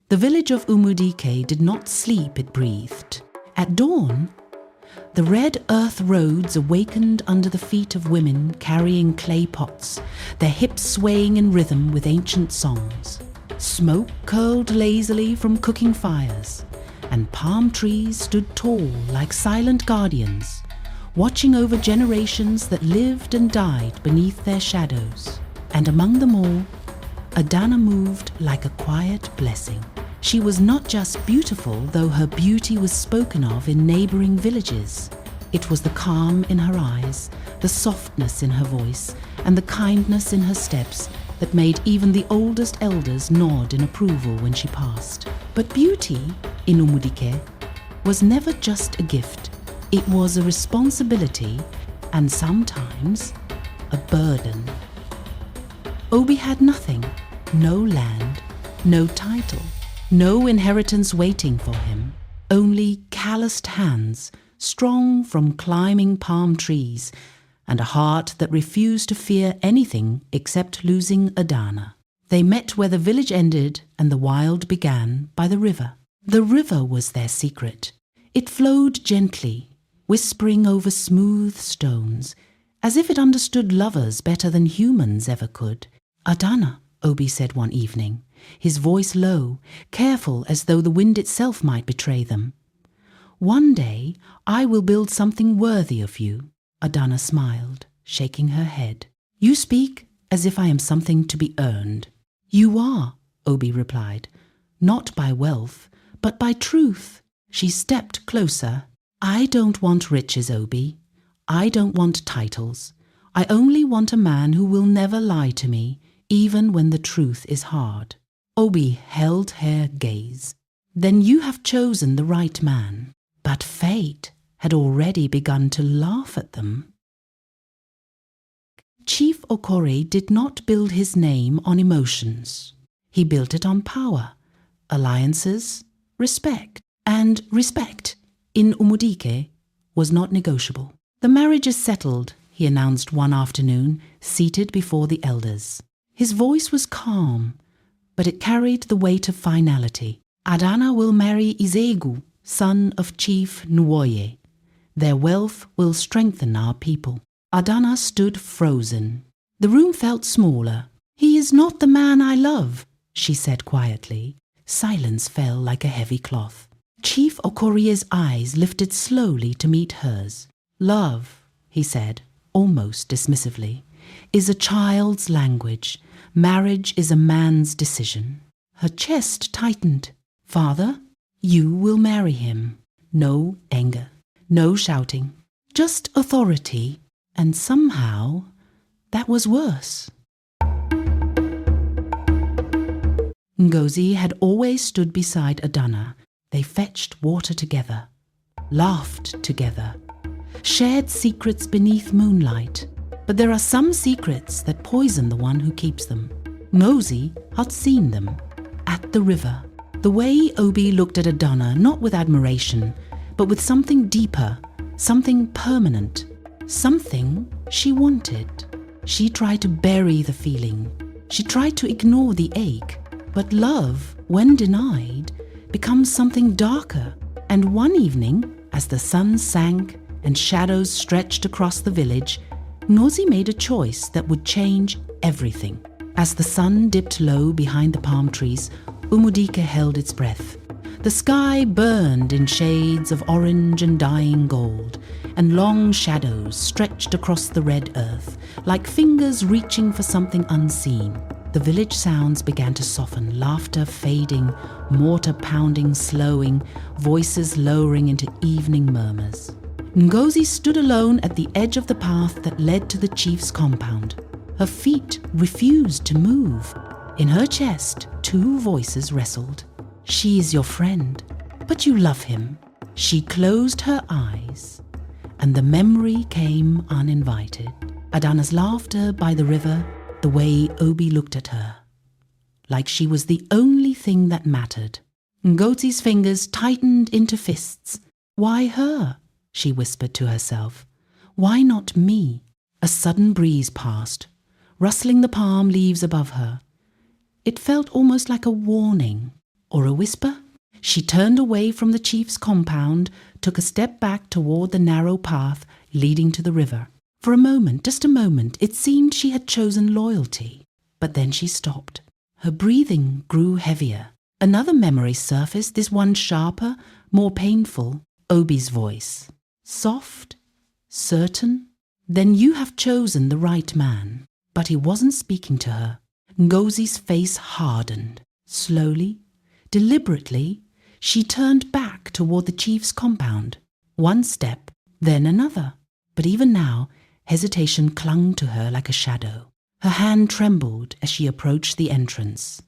The village of Umudike did not sleep, it breathed. At dawn, the red earth roads awakened under the feet of women carrying clay pots, their hips swaying in rhythm with ancient songs. Smoke curled lazily from cooking fires, and palm trees stood tall like silent guardians, watching over generations that lived and died beneath their shadows. And among them all, Adanna moved like a quiet blessing. She was not just beautiful, though her beauty was spoken of in neighboring villages. It was the calm in her eyes, the softness in her voice, and the kindness in her steps that made even the oldest elders nod in approval when she passed. But beauty, in Umudike, was never just a gift. It was a responsibility, and sometimes a burden. Obi had nothing, no land, no title, no inheritance waiting for him, only calloused hands, strong from climbing palm trees, and a heart that refused to fear anything except losing Adanna. They met where the village ended and the wild began, by the river. The river was their secret. It flowed gently, whispering over smooth stones, as if it understood lovers better than humans ever could. "Adanna," Obi said one evening, his voice low, careful as though the wind itself might betray them. "One day I will build something worthy of you." Adanna smiled, shaking her head. "You speak as if I am something to be earned." "You are," Obi replied, "not by wealth, but by truth." She stepped closer. "I don't want riches, Obi. I don't want titles. I only want a man who will never lie to me, even when the truth is hard." Obi held her gaze. "Then you have chosen the right man." But fate had already begun to laugh at them. Chief Okore did not build his name on emotions. He built it on power, alliances, respect. And respect, in Umudike, was not negotiable. "The marriage is settled," he announced one afternoon, seated before the elders. His voice was calm, but it carried the weight of finality. "Adanna will marry Izegu, son of Chief Nwoye. Their wealth will strengthen our people." Adanna stood frozen. The room felt smaller. "He is not the man I love," she said quietly. Silence fell like a heavy cloth. Chief Okorie's eyes lifted slowly to meet hers. "Love," he said, almost dismissively, "is a child's language. Marriage is a man's decision." Her chest tightened. "Father, you will marry him." No anger, no shouting, just authority, and somehow that was worse. Ngozi had always stood beside Adanna. They fetched water together, laughed together, shared secrets beneath moonlight. But there are some secrets that poison the one who keeps them. Ngozi had seen them at the river. The way Obi looked at Adanna, not with admiration, but with something deeper, something permanent, something she wanted. She tried to bury the feeling. She tried to ignore the ache. But love, when denied, becomes something darker. And one evening, as the sun sank and shadows stretched across the village, Ngozi made a choice that would change everything. As the sun dipped low behind the palm trees, Umudike held its breath. The sky burned in shades of orange and dying gold, and long shadows stretched across the red earth, like fingers reaching for something unseen. The village sounds began to soften, laughter fading, mortar pounding slowing, voices lowering into evening murmurs. Ngozi stood alone at the edge of the path that led to the chief's compound. Her feet refused to move. In her chest, two voices wrestled. "She is your friend, but you love him." She closed her eyes, and the memory came uninvited. Adanna's laughter by the river, the way Obi looked at her, like she was the only thing that mattered. Ngozi's fingers tightened into fists. "Why her?" she whispered to herself. "Why not me?" A sudden breeze passed, rustling the palm leaves above her. It felt almost like a warning. or a whisper? She turned away from the chief's compound, took a step back toward the narrow path leading to the river. For a moment, just a moment, it seemed she had chosen loyalty. But then she stopped. Her breathing grew heavier. Another memory surfaced, this one sharper, more painful. Obi's voice. Soft, certain. Then you have chosen the right man. But he wasn't speaking to her. Ngozi's face hardened. Slowly, deliberately, she turned back toward the chief's compound. One step, then another. But even now, hesitation clung to her like a shadow. Her hand trembled as she approached the entrance.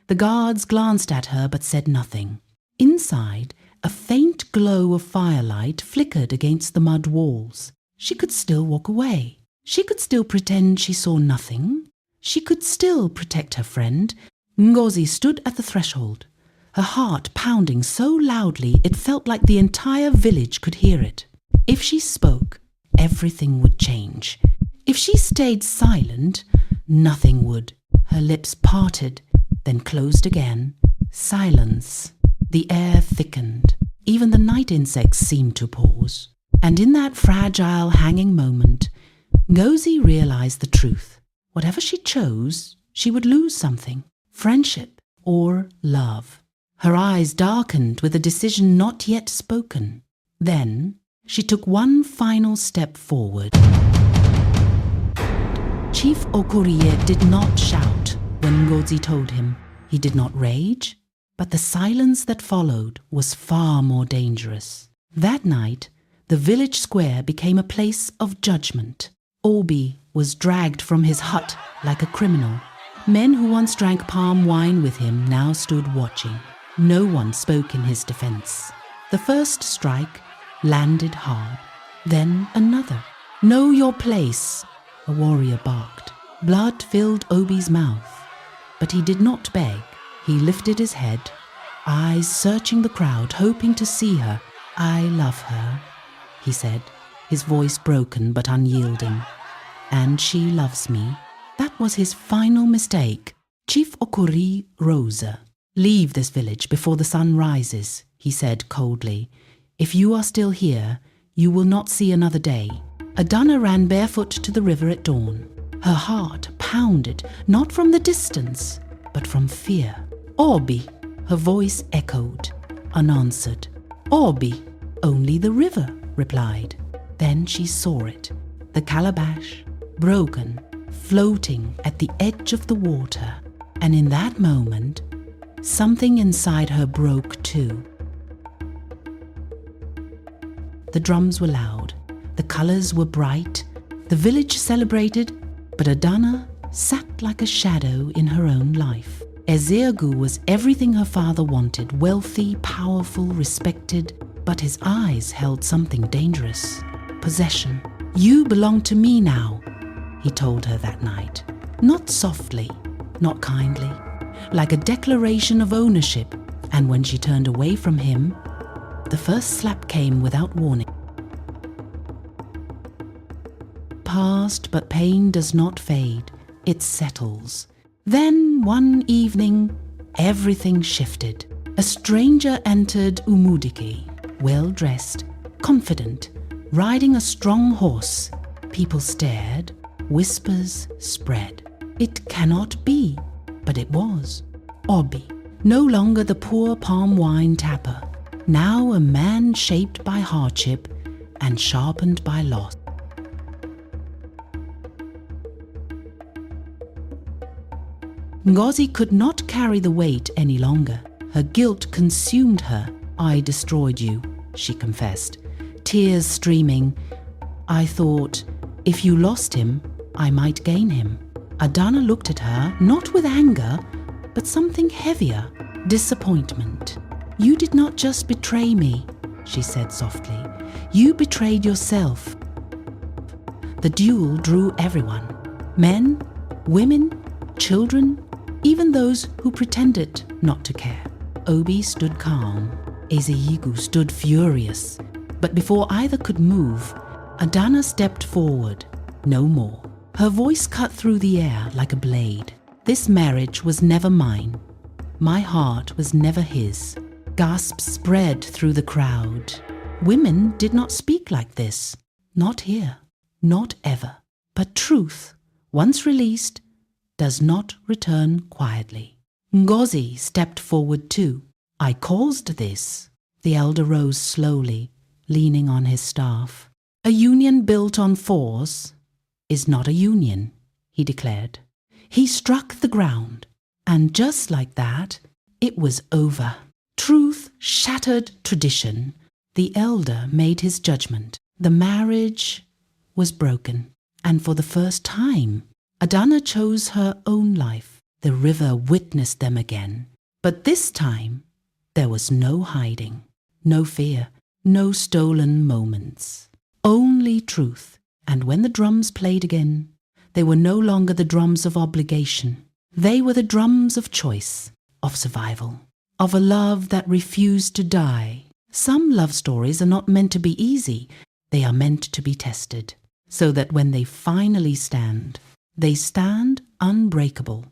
The guards glanced at her but said nothing. Inside, a faint glow of firelight flickered against the mud walls. She could still walk away. She could still pretend she saw nothing. She could still protect her friend. Ngozi stood at the threshold, her heart pounding so loudly it felt like the entire village could hear it. If she spoke, everything would change. If she stayed silent, nothing would. Her lips parted, then closed again. Silence. The air thickened. Even the night insects seemed to pause. And in that fragile hanging moment, Ngozi realized the truth. Whatever she chose, she would lose something. Friendship or love. Her eyes darkened with a decision not yet spoken. Then she took one final step forward. Chief Okuriye did not shout when Ngozi told him. He did not rage, but the silence that followed was far more dangerous. That night, the village square became a place of judgment. Obi was dragged from his hut like a criminal. Men who once drank palm wine with him now stood watching. No one spoke in his defense. The first strike landed hard, then another. Know your place, a warrior barked. Blood filled Obi's mouth, but he did not beg. He lifted his head, eyes searching the crowd, hoping to see her. I love her, he said, his voice broken but unyielding. And she loves me. That was his final mistake. Chief Okuri rose. Leave this village before the sun rises, he said coldly. If you are still here, you will not see another day. Adanna ran barefoot to the river at dawn. Her heart pounded, not from the distance, but from fear. Obi, her voice echoed, unanswered. Obi, only the river, replied. Then she saw it, the calabash, broken, floating at the edge of the water. And in that moment, something inside her broke too. The drums were loud, the colours were bright, the village celebrated, but Adanna sat like a shadow in her own life. Ezeagu was everything her father wanted, wealthy, powerful, respected, but his eyes held something dangerous. Possession. You belong to me now, he told her that night. Not softly, not kindly, like a declaration of ownership. And when she turned away from him, the first slap came without warning. Past, but pain does not fade, it settles. Then one evening, everything shifted. A stranger entered Umudiki, well-dressed, confident, riding a strong horse. People stared, whispers spread. It cannot be, but it was. Obi, no longer the poor palm wine tapper, now a man shaped by hardship and sharpened by loss. Ngozi could not carry the weight any longer. Her guilt consumed her. I destroyed you, she confessed, tears streaming. I thought, if you lost him, I might gain him. Adanna looked at her, not with anger, but something heavier, disappointment. You did not just betray me, she said softly. You betrayed yourself. The duel drew everyone. Men, women, children, even those who pretended not to care. Obi stood calm. Ezeagu stood furious. But before either could move, Adanna stepped forward. No more. Her voice cut through the air like a blade. This marriage was never mine. My heart was never his. Gasps spread through the crowd. Women did not speak like this. Not here. Not ever. But truth, once released, does not return quietly. Ngozi stepped forward too. I caused this. The elder rose slowly, leaning on his staff. A union built on force is not a union, he declared. He struck the ground, and just like that, it was over. Truth shattered tradition. The elder made his judgment. The marriage was broken, and for the first time, Adanna chose her own life. The river witnessed them again. But this time, there was no hiding, no fear, no stolen moments. Only truth. And when the drums played again, they were no longer the drums of obligation. They were the drums of choice, of survival, of a love that refused to die. Some love stories are not meant to be easy. They are meant to be tested, so that when they finally stand, they stand unbreakable.